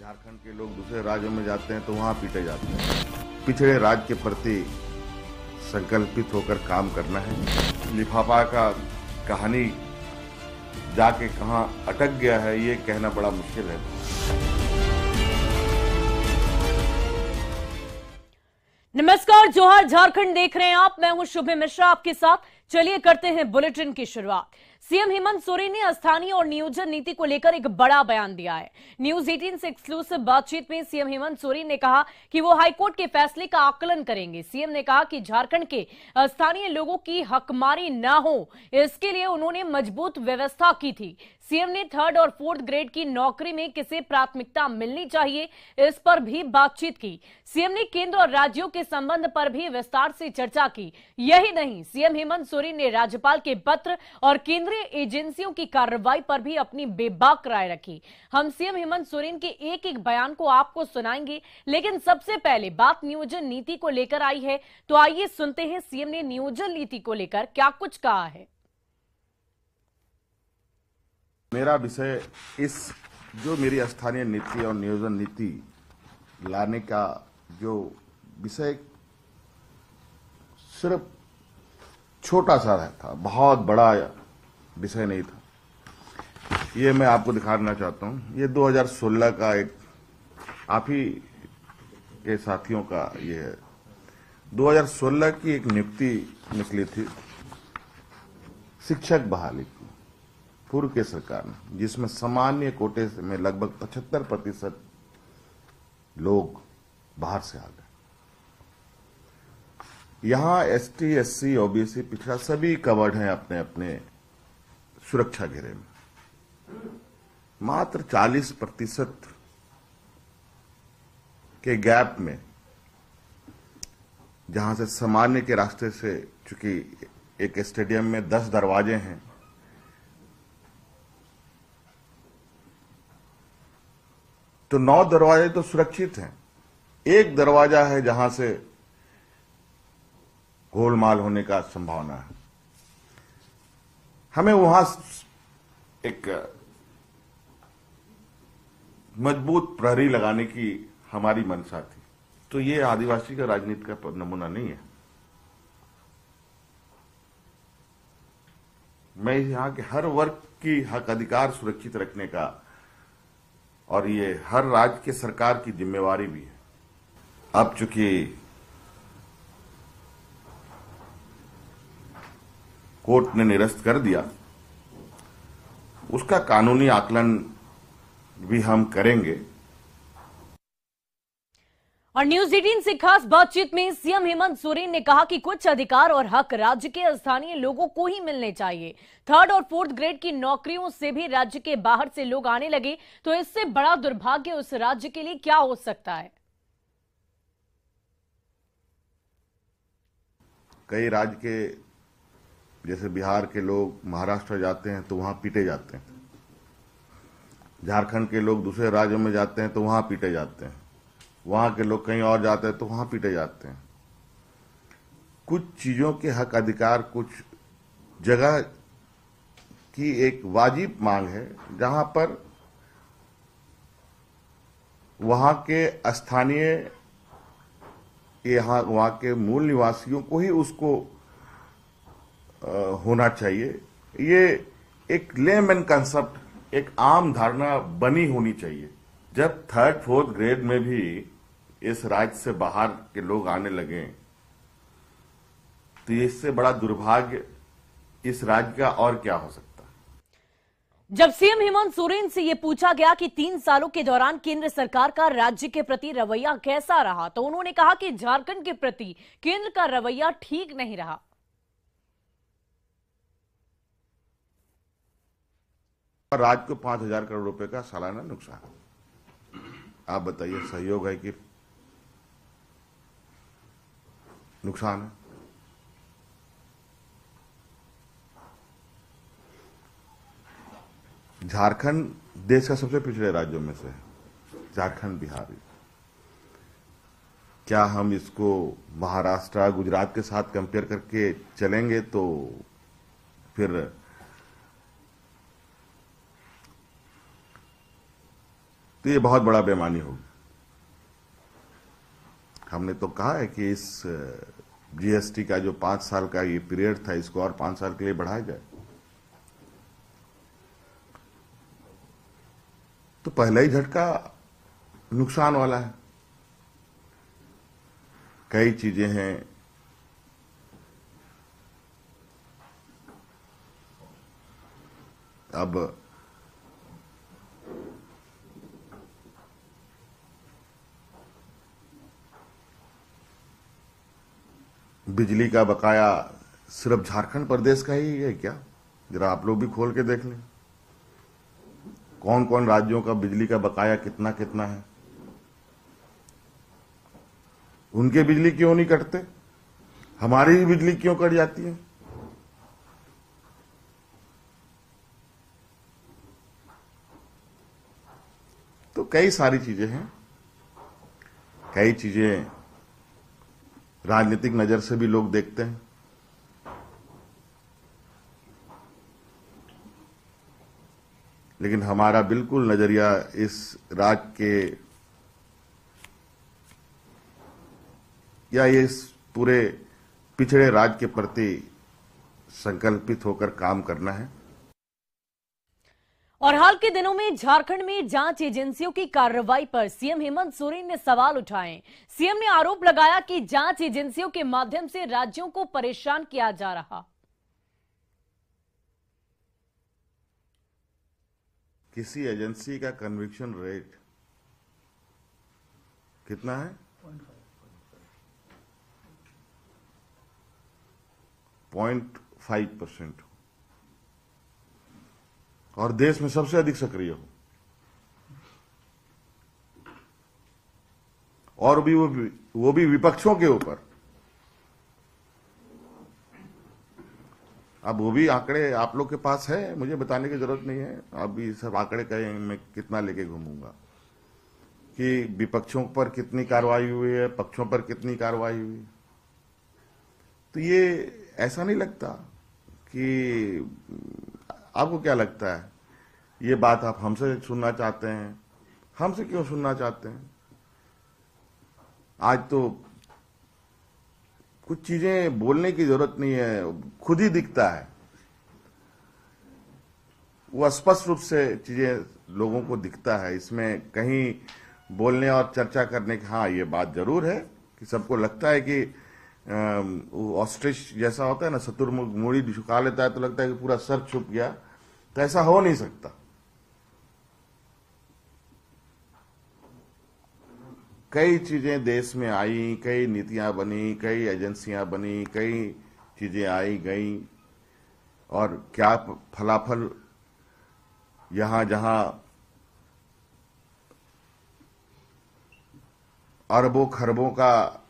झारखंड के लोग दूसरे राज्यों में जाते हैं तो वहां पीटे जाते हैं। पिछड़े राज्य के प्रति संकल्पित होकर काम करना है। लिफाफा का कहानी जाके कहां अटक गया है ये कहना बड़ा मुश्किल है। नमस्कार, जोहार झारखंड देख रहे हैं आप। मैं हूं शुभ मिश्रा आपके साथ। चलिए करते हैं बुलेटिन की शुरुआत। सीएम हेमंत सोरेन ने स्थानीय और नियोजन नीति को लेकर एक बड़ा बयान दिया है। न्यूज 18 से एक्सक्लूसिव बातचीत में सीएम हेमंत सोरेन ने कहा कि वो हाईकोर्ट के फैसले का आकलन करेंगे। सीएम ने कहा कि झारखंड के स्थानीय लोगों की हकमारी न हो, इसके लिए उन्होंने मजबूत व्यवस्था की थी। सीएम ने 3rd और 4th ग्रेड की नौकरी में किसे प्राथमिकता मिलनी चाहिए, इस पर भी बातचीत की। सीएम ने केंद्र और राज्यों के संबंध पर भी विस्तार से चर्चा की। यही नहीं, सीएम हेमंत सोरेन ने राज्यपाल के पत्र और केंद्रीय एजेंसियों की कार्रवाई पर भी अपनी बेबाक राय रखी। हम सीएम हेमंत सोरेन के एक एक बयान को आपको सुनाएंगे, लेकिन सबसे पहले बात नियोजन नीति को लेकर आई है, तो आइए सुनते हैं सीएम ने नियोजन नीति को लेकर क्या कुछ कहा है। मेरा विषय इस जो मेरी स्थानीय नीति और नियोजन नीति लाने का जो विषय सिर्फ छोटा सा था, बहुत बड़ा विषय नहीं था। ये मैं आपको दिखाना चाहता हूं। ये 2016 का एक आप ही के साथियों का ये है। 2016 की एक नियुक्ति निकली थी शिक्षक बहाली की पूर्व के सरकार ने, जिसमें सामान्य कोटे में लगभग 75% लोग बाहर से आ गए। यहां एसटी, एससी, ओबीसी, पिछड़ा सभी कवर्ड हैं अपने अपने सुरक्षा घेरे में। मात्र 40% के गैप में, जहां से सामान्य के रास्ते से, चूंकि एक स्टेडियम में 10 दरवाजे हैं, तो 9 दरवाजे तो सुरक्षित हैं। एक दरवाजा है जहां से गोलमाल होने का संभावना है। हमें वहां एक मजबूत प्रहरी लगाने की हमारी मंशा थी। तो ये आदिवासी का राजनीति का नमूना नहीं है। मैं यहां के हर वर्ग की हक अधिकार सुरक्षित रखने का, और ये हर राज्य के सरकार की जिम्मेवारी भी है। अब चूंकि कोर्ट ने निरस्त कर दिया, उसका कानूनी आकलन भी हम करेंगे। और न्यूज 18 से खास बातचीत में सीएम हेमंत सोरेन ने कहा कि कुछ अधिकार और हक राज्य के स्थानीय लोगों को ही मिलने चाहिए। 3rd और 4th ग्रेड की नौकरियों से भी राज्य के बाहर से लोग आने लगे, तो इससे बड़ा दुर्भाग्य उस राज्य के लिए क्या हो सकता है। कई राज्य के, जैसे बिहार के लोग महाराष्ट्र जाते हैं तो वहां पीटे जाते हैं। झारखंड के लोग दूसरे राज्यों में जाते हैं तो वहां पीटे जाते हैं। वहां के लोग कहीं और जाते हैं तो वहां पीटे जाते हैं। कुछ चीजों के हक अधिकार कुछ जगह की एक वाजिब मांग है, जहां पर वहां के स्थानीय, वहां के मूल निवासियों को ही उसको होना चाहिए। ये एक लेमैन कंसेप्ट, एक आम धारणा बनी होनी चाहिए। जब 3rd, 4th ग्रेड में भी इस राज्य से बाहर के लोग आने लगे, तो इससे बड़ा दुर्भाग्य इस राज्य का और क्या हो सकता है। जब सीएम हेमंत सोरेन से यह पूछा गया कि 3 सालों के दौरान केंद्र सरकार का राज्य के प्रति रवैया कैसा रहा, तो उन्होंने कहा कि झारखंड के प्रति केंद्र का रवैया ठीक नहीं रहा। राज्य को 5,000 करोड़ रुपए का सालाना नुकसान। आप बताइए, सहयोग है कि नुकसान है? झारखंड देश का सबसे पिछड़े राज्यों में से है, झारखंड, बिहार। क्या हम इसको महाराष्ट्र, गुजरात के साथ कंपेयर करके चलेंगे तो फिर तो ये बहुत बड़ा बेईमानी होगी। हमने तो कहा है कि इस जीएसटी का जो 5 साल का ये पीरियड था, इसको और 5 साल के लिए बढ़ाया जाए। तो पहला ही झटका नुकसान वाला है। कई चीजें हैं, अब बिजली का बकाया सिर्फ झारखंड प्रदेश का ही है क्या? जरा आप लोग भी खोल के देख लें, कौन कौन राज्यों का बिजली का बकाया कितना कितना है। उनके बिजली क्यों नहीं कटते, हमारी ही बिजली क्यों कट जाती है? तो कई सारी चीजें हैं, कई चीजें राजनीतिक नजर से भी लोग देखते हैं। लेकिन हमारा बिल्कुल नजरिया इस राज्य के या इस पूरे पिछड़े राज्य के प्रति संकल्पित होकर काम करना है। और हाल के दिनों में झारखंड में जांच एजेंसियों की कार्रवाई पर सीएम हेमंत सोरेन ने सवाल उठाए। सीएम ने आरोप लगाया कि जांच एजेंसियों के माध्यम से राज्यों को परेशान किया जा रहा। किसी एजेंसी का कन्विक्शन रेट कितना है? 0.5%। और देश में सबसे अधिक सक्रिय हो, और भी वो भी विपक्षों के ऊपर। अब वो भी आंकड़े आप लोग के पास है, मुझे बताने की जरूरत नहीं है। आप भी सब आंकड़े कहें, मैं कितना लेके घूमूंगा कि विपक्षों पर कितनी कार्रवाई हुई है, पक्षों पर कितनी कार्रवाई हुई। तो ये ऐसा नहीं लगता कि आपको क्या लगता है, ये बात आप हमसे सुनना चाहते हैं? हमसे क्यों सुनना चाहते हैं? आज तो कुछ चीजें बोलने की जरूरत नहीं है, खुद ही दिखता है। वो स्पष्ट रूप से चीजें लोगों को दिखता है। इसमें कहीं बोलने और चर्चा करने की, हाँ ये बात जरूर है कि सबको लगता है कि वो ऑस्ट्रिच जैसा होता है ना, शतुरमुर्ग मूड़ी झुका लेता है तो लगता है कि पूरा सर छुप गया। तो ऐसा हो नहीं सकता। कई चीजें देश में आई, कई नीतियां बनी, कई एजेंसियां बनी, कई चीजें आई गई, और क्या फलाफल यहां जहां अरबों खरबों का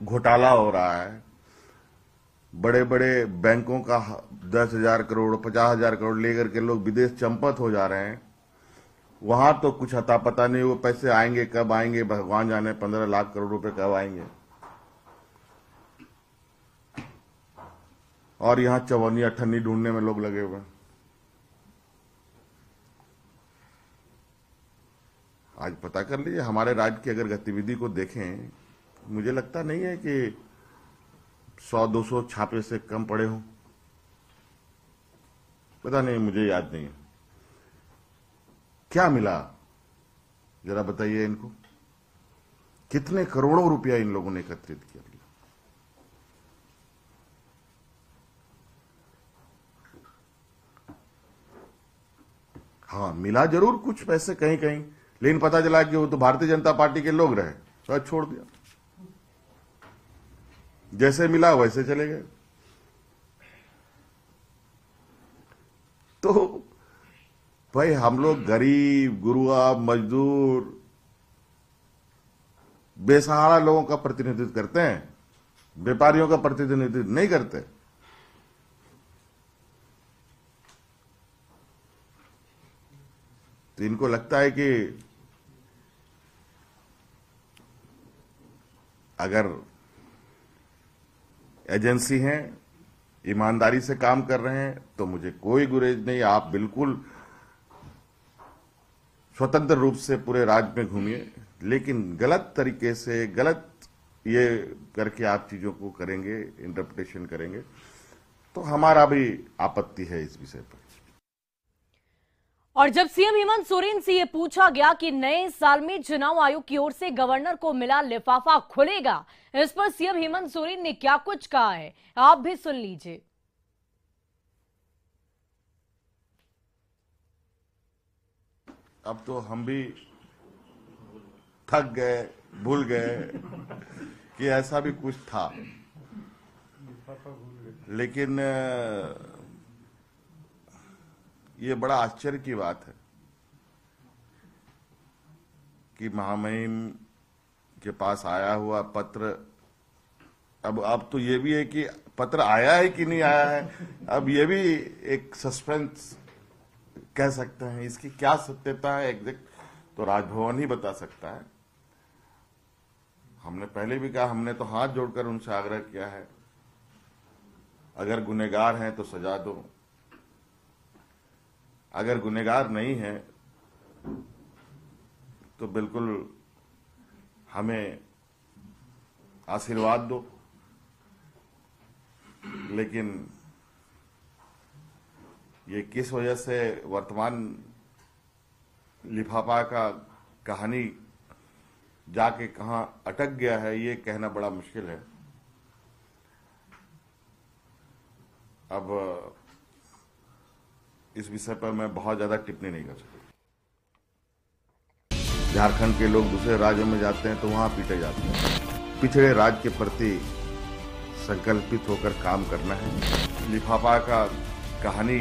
घोटाला हो रहा है, बड़े बड़े बैंकों का 10,000 करोड़ 50,000 करोड़ लेकर के लोग विदेश चंपत हो जा रहे हैं, वहां तो कुछ अता पता नहीं। वो पैसे आएंगे कब आएंगे भगवान जाने, 15 लाख करोड़ रुपए कब आएंगे। और यहां चवन्नी अठन्नी ढूंढने में लोग लगे हुए हैं। आज पता कर लीजिए, हमारे राज्य की अगर गतिविधि को देखें, मुझे लगता नहीं है कि 100-200 छापे से कम पड़े हों। पता नहीं, मुझे याद नहीं है। क्या मिला जरा बताइए इनको, कितने करोड़ों रुपया इन लोगों ने एकत्रित किया? हाँ, मिला जरूर कुछ पैसे कहीं कहीं, लेकिन पता चला कि वो तो भारतीय जनता पार्टी के लोग रहे, तो छोड़ दिया। जैसे मिला वैसे चले गए। तो भाई हम लोग गरीब गुरुआ मजदूर बेसहारा लोगों का प्रतिनिधित्व करते हैं, व्यापारियों का प्रतिनिधित्व नहीं करते। तो इनको लगता है कि अगर एजेंसी हैं, ईमानदारी से काम कर रहे हैं, तो मुझे कोई गुरेज नहीं। आप बिल्कुल स्वतंत्र रूप से पूरे राज्य में घूमिए, लेकिन गलत तरीके से, गलत ये करके आप चीजों को करेंगे, इंटरप्रिटेशन करेंगे, तो हमारा भी आपत्ति है इस विषय पर। और जब सीएम हेमंत सोरेन से ये पूछा गया कि नए साल में चुनाव आयोग की ओर से गवर्नर को मिला लिफाफा खुलेगा, इस पर सीएम हेमंत सोरेन ने क्या कुछ कहा है, आप भी सुन लीजिए। अब तो हम भी थक गए, भूल गए कि ऐसा भी कुछ था, लेकिन ये बड़ा आश्चर्य की बात है कि महामहिम के पास आया हुआ पत्र, अब तो ये भी है कि पत्र आया है कि नहीं आया है, अब ये भी एक सस्पेंस कह सकते हैं। इसकी क्या सत्यता है एग्जैक्ट तो राजभवन ही बता सकता है। हमने पहले भी कहा, हमने तो हाथ जोड़कर उनसे आग्रह किया है, अगर गुनहगार हैं तो सजा दो, अगर गुनहगार नहीं है तो बिल्कुल हमें आशीर्वाद दो। लेकिन ये किस वजह से वर्तमान लिफाफा का कहानी जाके कहां अटक गया है, ये कहना बड़ा मुश्किल है। अब इस विषय पर मैं बहुत ज्यादा टिप्पणी नहीं कर सकता। झारखंड के लोग दूसरे राज्यों में जाते हैं तो वहां पीटे जाते हैं। पिछड़े राज्य के प्रति संकल्पित होकर काम करना है। लिफाफा का कहानी